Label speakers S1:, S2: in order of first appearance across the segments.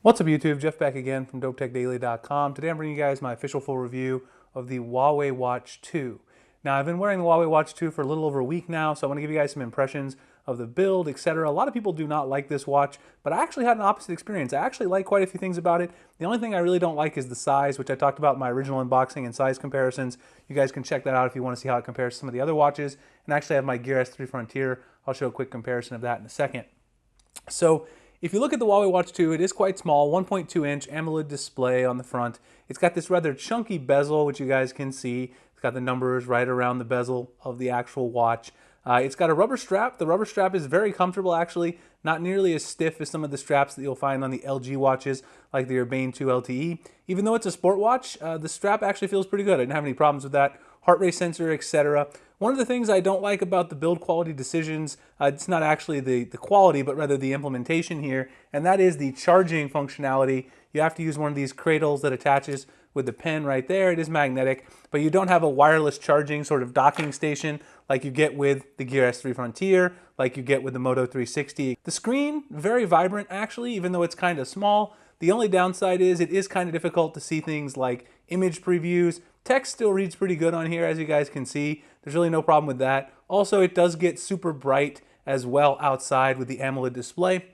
S1: What's up YouTube? Jeff back again from dopetechdaily.com. Today I'm bringing you guys my official full review of the Huawei Watch 2. Now I've been wearing the Huawei Watch 2 for a little over a week now, so I want to give you guys some impressions of the build, etc. A lot of people do not like this watch, but I actually had an opposite experience. I actually like quite a few things about it. The only thing I really don't like is the size, which I talked about in my original unboxing and size comparisons. You guys can check that out if you want to see how it compares to some of the other watches. And I actually have my Gear S3 Frontier. I'll show a quick comparison of that in a second. So if you look at the Huawei Watch 2, it is quite small, 1.2-inch AMOLED display on the front. It's got this rather chunky bezel, which you guys can see. It's got the numbers right around the bezel of the actual watch. It's got a rubber strap. The rubber strap is very comfortable, actually, not nearly as stiff as some of the straps that you'll find on the LG watches, like the Urbane 2 LTE. Even though it's a sport watch, the strap actually feels pretty good. I didn't have any problems with that. Heart rate sensor, etc. One of the things I don't like about the build quality decisions, it's not actually the quality, but rather the implementation here, and that is the charging functionality. You have to use one of these cradles that attaches with the pen right there. It is magnetic, but you don't have a wireless charging sort of docking station like you get with the Gear S3 Frontier, like you get with the Moto 360. The screen, very vibrant actually, even though it's kind of small. The only downside is it is kind of difficult to see things like image previews. Text still reads pretty good on here, as you guys can see. There's really no problem with that. Also, it does get super bright as well outside with the AMOLED display.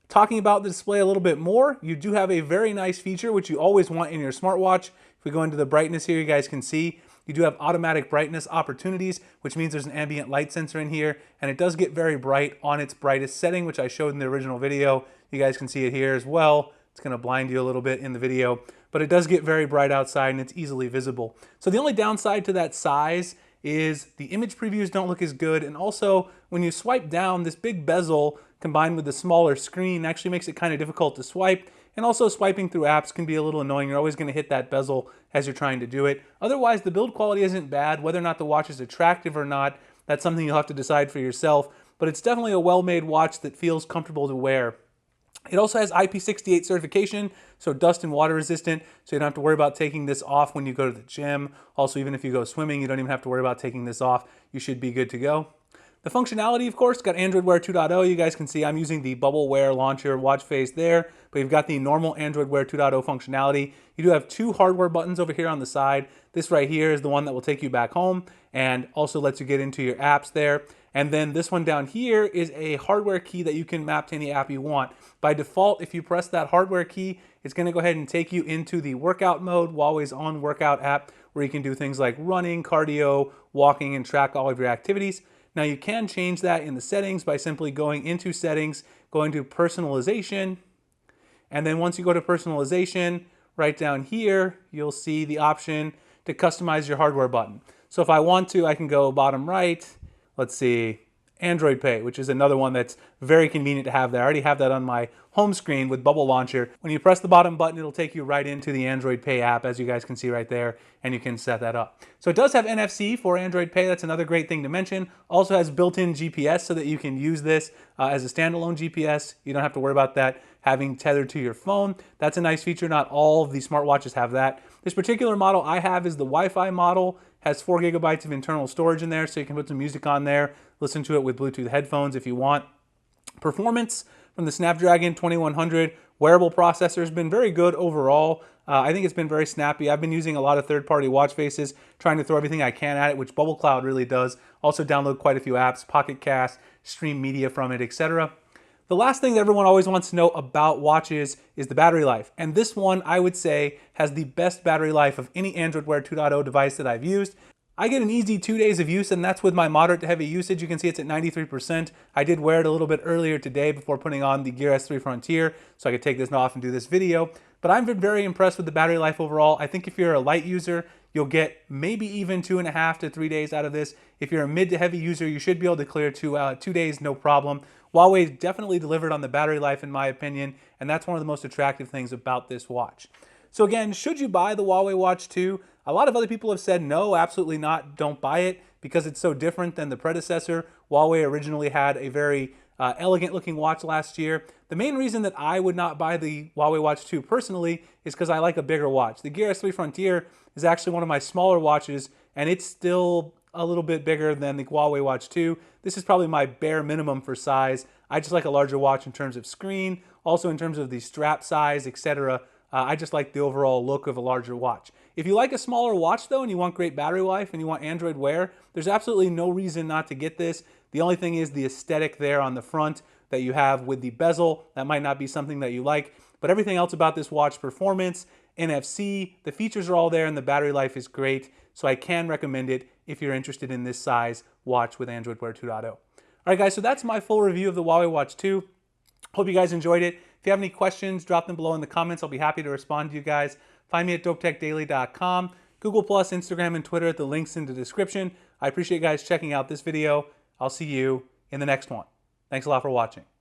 S1: Talking about the display a little bit more, you do have a very nice feature, which you always want in your smartwatch. If we go into the brightness here, you guys can see you do have automatic brightness opportunities, which means there's an ambient light sensor in here, and it does get very bright on its brightest setting, which I showed in the original video. You guys can see it here as well. It's going to blind you a little bit in the video, but it does get very bright outside and it's easily visible. So the only downside to that size is the image previews don't look as good, and also when you swipe down, this big bezel combined with the smaller screen actually makes it kind of difficult to swipe, and also swiping through apps can be a little annoying. You're always going to hit that bezel as you're trying to do it. Otherwise, the build quality isn't bad. Whether or not the watch is attractive or not, that's something you'll have to decide for yourself, but it's definitely a well-made watch that feels comfortable to wear. It also has IP68 certification, so dust and water resistant, so you don't have to worry about taking this off when you go to the gym. Also, even if you go swimming, you don't even have to worry about taking this off. You should be good to go. The functionality, of course, got Android Wear 2.0. You guys can see I'm using the Bubble Wear launcher watch face there, but you've got the normal Android Wear 2.0 functionality. You do have two hardware buttons over here on the side. This right here is the one that will take you back home and also lets you get into your apps there. And then this one down here is a hardware key that you can map to any app you want. By default, if you press that hardware key, it's going to go ahead and take you into the workout mode, Huawei's own workout app, where you can do things like running, cardio, walking, and track all of your activities. Now you can change that in the settings by simply going into settings, going to personalization, and then once you go to personalization, right down here, you'll see the option to customize your hardware button. So if I want to, I can go bottom right. Let's see, Android Pay, which is another one that's very convenient to have there. I already have that on my home screen with Bubble Launcher. When you press the bottom button, it'll take you right into the Android Pay app, as you guys can see right there, and you can set that up. So it does have NFC for Android Pay. That's another great thing to mention. Also has built-in GPS so that you can use this as a standalone GPS. You don't have to worry about that having tethered to your phone. That's a nice feature. Not all of the smartwatches have that. This particular model I have is the Wi-Fi model. Has 4 gigabytes of internal storage in there, so you can put some music on there, listen to it with Bluetooth headphones if you want. Performance from the Snapdragon 2100 wearable processor has been very good overall. I think it's been very snappy. I've been using a lot of third-party watch faces, trying to throw everything I can at it, which Bubble Cloud really does. Also download quite a few apps, Pocket Cast, stream media from it, etc. The last thing that everyone always wants to know about watches is the battery life. And this one, I would say, has the best battery life of any Android Wear 2.0 device that I've used. I get an easy 2 days of use, and that's with my moderate to heavy usage. You can see it's at 93%. I did wear it a little bit earlier today before putting on the Gear S3 Frontier, so I could take this off and do this video. But I've been very impressed with the battery life overall. I think if you're a light user, you'll get maybe even 2.5 to 3 days out of this. If you're a mid to heavy user, you should be able to clear 2 days, no problem. Huawei definitely delivered on the battery life in my opinion, and that's one of the most attractive things about this watch. So again, should you buy the Huawei Watch 2? A lot of other people have said no, absolutely not, don't buy it because it's so different than the predecessor. Huawei originally had a very elegant looking watch last year. The main reason that I would not buy the Huawei Watch 2 personally is because I like a bigger watch. The Gear S3 Frontier is actually one of my smaller watches, and it's still a little bit bigger than the Huawei Watch 2. This is probably my bare minimum for size. I just like a larger watch in terms of screen, Also in terms of the strap size, etc. I just like the overall look of a larger watch. If you like a smaller watch though and you want great battery life and you want Android Wear, there's absolutely no reason not to get this. The only thing is the aesthetic there on the front that you have with the bezel. That might not be something that you like, but everything else about this watch, performance, NFC, the features are all there and the battery life is great. So I can recommend it if you're interested in this size watch with Android Wear 2.0. All right guys, so that's my full review of the Huawei Watch 2. Hope you guys enjoyed it. If you have any questions, drop them below in the comments. I'll be happy to respond to you guys. Find me at dopetechdaily.com, Google+, Instagram, and Twitter at the links in the description. I appreciate you guys checking out this video. I'll see you in the next one. Thanks a lot for watching.